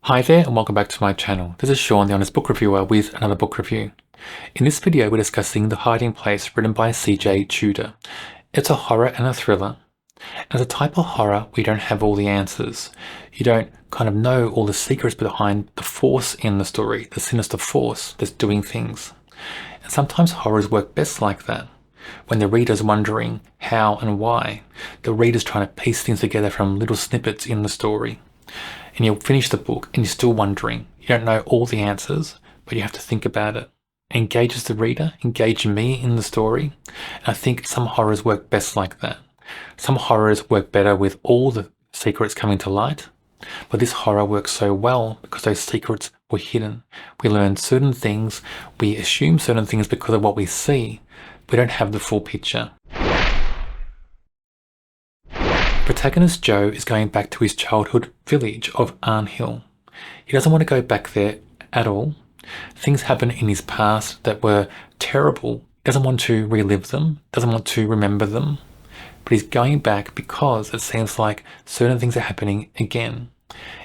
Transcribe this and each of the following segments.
Hi there and welcome back to my channel. This is Sean, the Honest Book Reviewer, with another book review. In this video we're discussing The Hiding Place, written by CJ Tudor. It's a horror and a thriller. As a type of horror, we don't have all the answers. You don't kind of know all the secrets behind the force in the story, the sinister force that's doing things. And sometimes horrors work best like that, when the reader's wondering how and why. The reader's trying to piece things together from little snippets in the story. And you'll finish the book and you're still wondering. You don't know all the answers, but you have to think about it. It engages the reader, engage me in the story. And I think some horrors work best like that. Some horrors work better with all the secrets coming to light, but this horror works so well because those secrets were hidden. We learn certain things, we assume certain things because of what we see. We don't have the full picture. Protagonist Joe is going back to his childhood village of Arnhill. He doesn't want to go back there at all. Things happen in his past that were terrible. He doesn't want to relive them, doesn't want to remember them. But he's going back because it seems like certain things are happening again.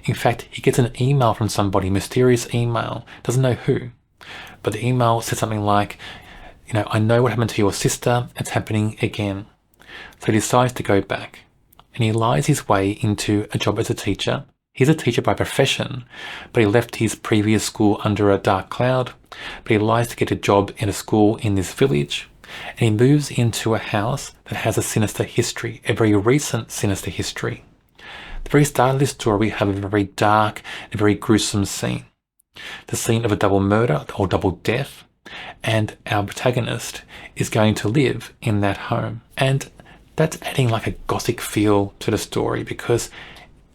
In fact, he gets an email from somebody, mysterious email, doesn't know who. But the email says something like, I know what happened to your sister, it's happening again. So he decides to go back. And he lies his way into a job as a teacher. He's a teacher by profession, but he left his previous school under a dark cloud. But he lies to get a job in a school in this village. And he moves into a house that has a sinister history, a very recent sinister history. At the very start of this story, we have a very dark and very gruesome scene. The scene of a double murder or double death. And our protagonist is going to live in that home. And that's adding like a gothic feel to the story, because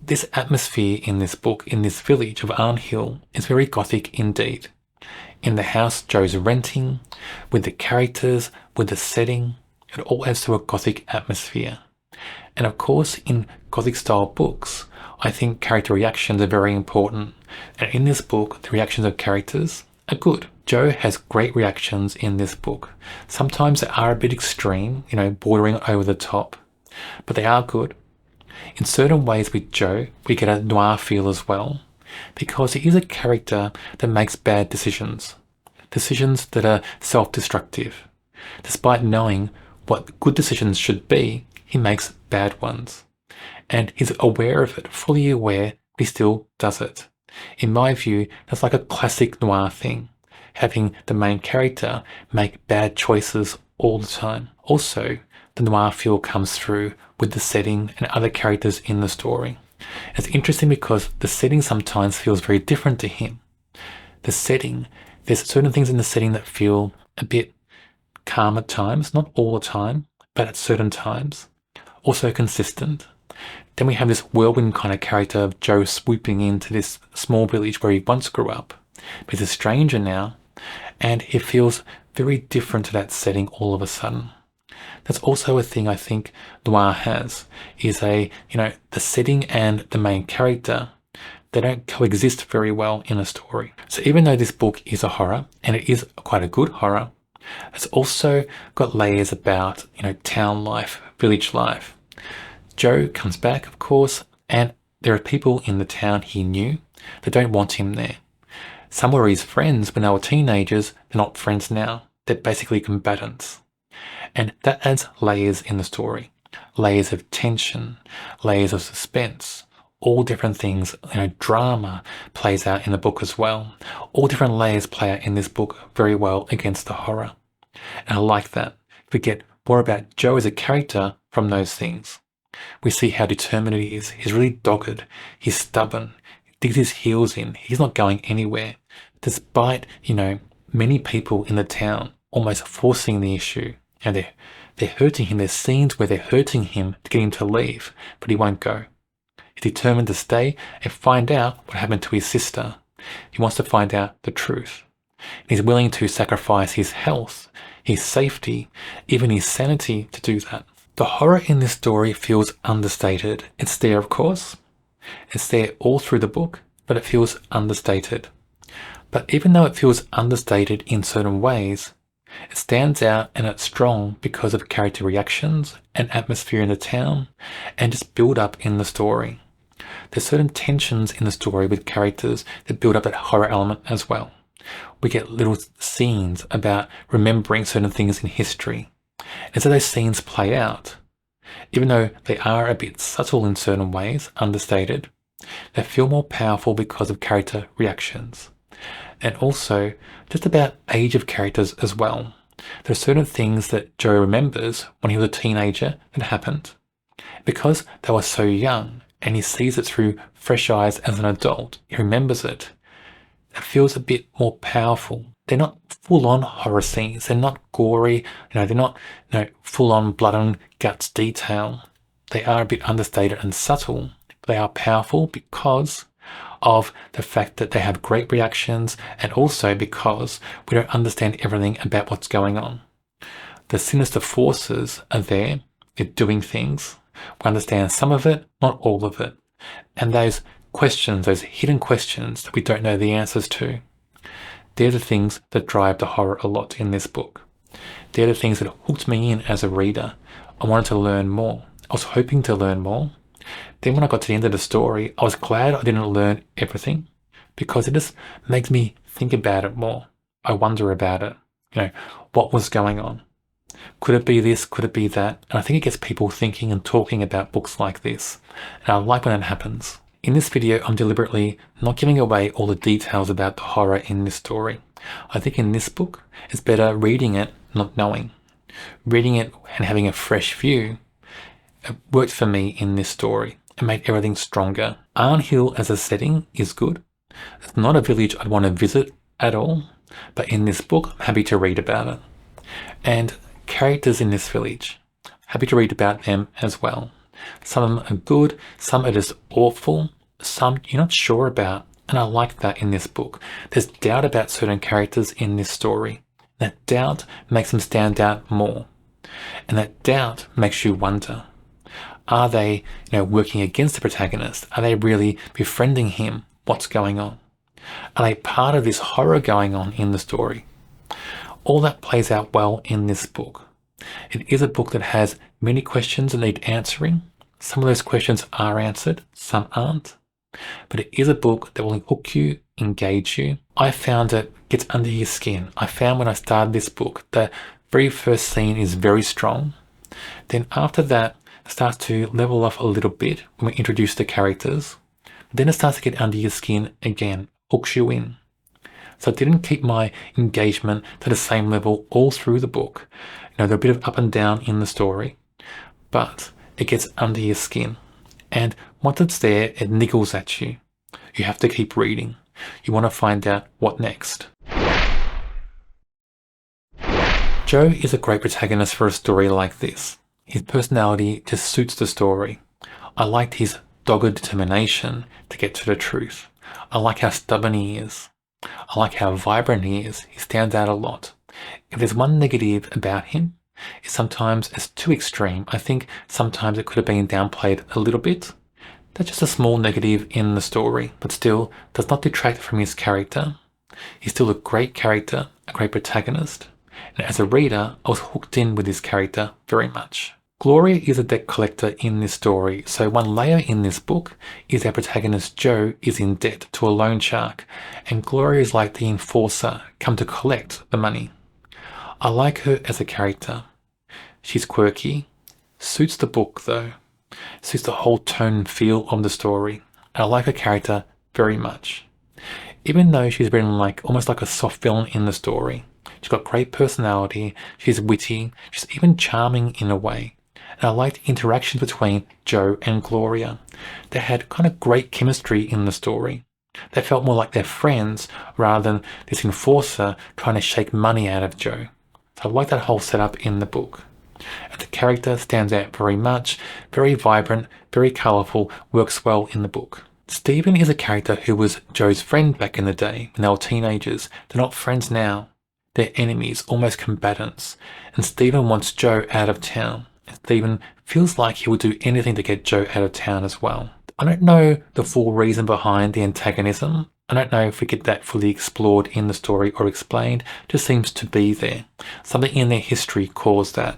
this atmosphere in this book, in this village of Arnhill, is very gothic indeed. In the house Joe's renting, with the characters, with the setting, it all adds to a gothic atmosphere. And of course, in gothic style books, I think character reactions are very important. And in this book, the reactions of characters are good. Joe has great reactions in this book. Sometimes they are a bit extreme, bordering over the top, but they are good. In certain ways with Joe, we get a noir feel as well, because he is a character that makes bad decisions. Decisions that are self-destructive. Despite knowing what good decisions should be, he makes bad ones. And he's aware of it, fully aware, but he still does it. In my view, that's like a classic noir thing. Having the main character make bad choices all the time. Also, the noir feel comes through with the setting and other characters in the story. It's interesting because the setting sometimes feels very different to him. The setting, there's certain things in the setting that feel a bit calm at times, not all the time, but at certain times. Also consistent. Then we have this whirlwind kind of character of Joe swooping into this small village where he once grew up. But he's a stranger now, and it feels very different to that setting all of a sudden. That's also a thing I think noir has, is the setting and the main character, they don't coexist very well in a story. So even though this book is a horror, and it is quite a good horror, it's also got layers about, town life, village life. Joe comes back, of course, and there are people in the town he knew that don't want him there. Some were his friends when they were teenagers, they're not friends now. They're basically combatants. And that adds layers in the story. Layers of tension, layers of suspense, all different things. Drama plays out in the book as well. All different layers play out in this book very well against the horror. And I like that. We get more about Joe as a character from those things. We see how determined he is. He's really dogged. He's stubborn. He digs his heels in. He's not going anywhere. Despite, many people in the town almost forcing the issue. And they're hurting him. There's scenes where they're hurting him to get him to leave, but he won't go. He's determined to stay and find out what happened to his sister. He wants to find out the truth. And he's willing to sacrifice his health, his safety, even his sanity to do that. The horror in this story feels understated. It's there, of course. It's there all through the book, but it feels understated. But even though it feels understated in certain ways, it stands out and it's strong because of character reactions and atmosphere in the town and just build up in the story. There's certain tensions in the story with characters that build up that horror element as well. We get little scenes about remembering certain things in history. And so those scenes play out. Even though they are a bit subtle in certain ways, understated, they feel more powerful because of character reactions. And also, just about age of characters as well. There are certain things that Joe remembers when he was a teenager that happened. Because they were so young, and he sees it through fresh eyes as an adult, he remembers it. It feels a bit more powerful. They're not full-on horror scenes. They're not gory. They're not full-on blood and guts detail. They are a bit understated and subtle. They are powerful because of the fact that they have great reactions, and also because we don't understand everything about what's going on. The sinister forces are there. They're doing things. We understand some of it, not all of it. And those questions, those hidden questions that we don't know the answers to, they're the things that drive the horror a lot in this book. They're the things that hooked me in as a reader. I wanted to learn more. I was hoping to learn more. Then when I got to the end of the story, I was glad I didn't learn everything, because it just makes me think about it more. I wonder about it. What was going on? Could it be this? Could it be that? And I think it gets people thinking and talking about books like this. And I like when that happens. In this video, I'm deliberately not giving away all the details about the horror in this story. I think in this book, it's better reading it, not knowing. Reading it and having a fresh view, it worked for me in this story. It made everything stronger. Arnhill as a setting is good. It's not a village I'd want to visit at all, but in this book, I'm happy to read about it. And characters in this village, happy to read about them as well. Some of them are good, some are just awful, some you're not sure about, and I like that in this book. There's doubt about certain characters in this story. That doubt makes them stand out more. And that doubt makes you wonder, are they working against the protagonist? Are they really befriending him? What's going on? Are they part of this horror going on in the story? All that plays out well in this book. It is a book that has many questions that need answering. Some of those questions are answered, some aren't. But it is a book that will hook you, engage you. I found it gets under your skin. I found when I started this book, the very first scene is very strong. Then after that, it starts to level off a little bit when we introduce the characters. Then it starts to get under your skin again, hooks you in. So it didn't keep my engagement to the same level all through the book. There's a bit of up and down in the story, but it gets under your skin. And once it's there, it niggles at you. You have to keep reading. You want to find out what next. Joe is a great protagonist for a story like this. His personality just suits the story. I liked his dogged determination to get to the truth. I like how stubborn he is. I like how vibrant he is. He stands out a lot. If there's one negative about him, it's sometimes it's too extreme. I think sometimes it could have been downplayed a little bit. That's just a small negative in the story, but still does not detract from his character. He's still a great character, a great protagonist. And as a reader, I was hooked in with his character very much. Gloria is a debt collector in this story, so one layer in this book is our protagonist Joe is in debt to a loan shark, and Gloria is like the enforcer, come to collect the money. I like her as a character. She's quirky, suits the book though, suits the whole tone and feel of the story, and I like her character very much. Even though she's been almost like a soft villain in the story, she's got great personality, she's witty, she's even charming in a way. And I liked interactions between Joe and Gloria. They had kind of great chemistry in the story. They felt more like they're friends rather than this enforcer trying to shake money out of Joe. So I like that whole setup in the book. And the character stands out very much, very vibrant, very colourful, works well in the book. Stephen is a character who was Joe's friend back in the day when they were teenagers. They're not friends now. They're enemies, almost combatants. And Stephen wants Joe out of town. Stephen feels like he will do anything to get Joe out of town as well. I don't know the full reason behind the antagonism. I don't know if we get that fully explored in the story or explained. It just seems to be there. Something in their history caused that.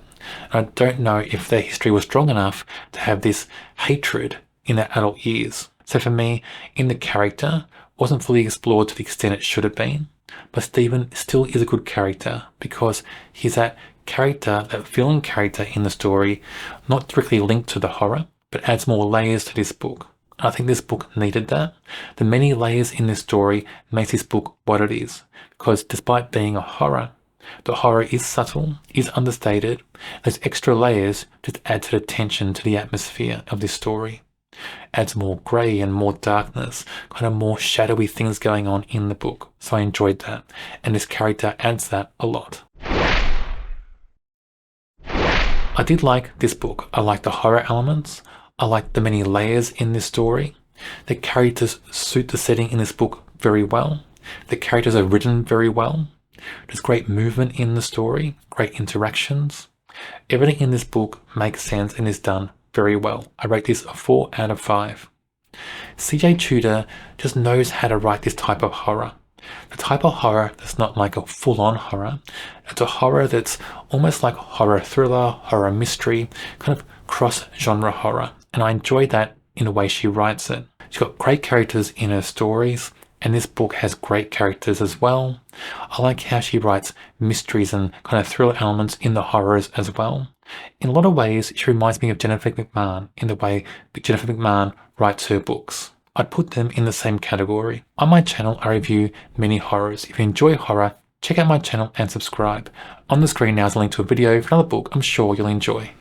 And I don't know if their history was strong enough to have this hatred in their adult years. So for me, in the character, wasn't fully explored to the extent it should have been, but Stephen still is a good character because he's that character, that villain character in the story, not directly linked to the horror, but adds more layers to this book. I think this book needed that. The many layers in this story makes this book what it is, because despite being a horror, the horror is subtle, is understated. Those extra layers just add to the tension, to the atmosphere of this story. Adds more grey and more darkness, kind of more shadowy things going on in the book. So I enjoyed that, and this character adds that a lot. I did like this book. I like the horror elements. I like the many layers in this story. The characters suit the setting in this book very well. The characters are written very well. There's great movement in the story, great interactions. Everything in this book makes sense and is done very well. I rate this a 4 out of 5. CJ Tudor just knows how to write this type of horror. The type of horror that's not like a full-on horror. It's a horror that's almost like horror thriller, horror mystery, kind of cross-genre horror. And I enjoy that in the way she writes it. She's got great characters in her stories, and this book has great characters as well. I like how she writes mysteries and kind of thriller elements in the horrors as well. In a lot of ways, she reminds me of Jennifer McMahon in the way Jennifer McMahon writes her books. I'd put them in the same category. On my channel, I review many horrors. If you enjoy horror, check out my channel and subscribe. On the screen now is a link to a video for another book I'm sure you'll enjoy.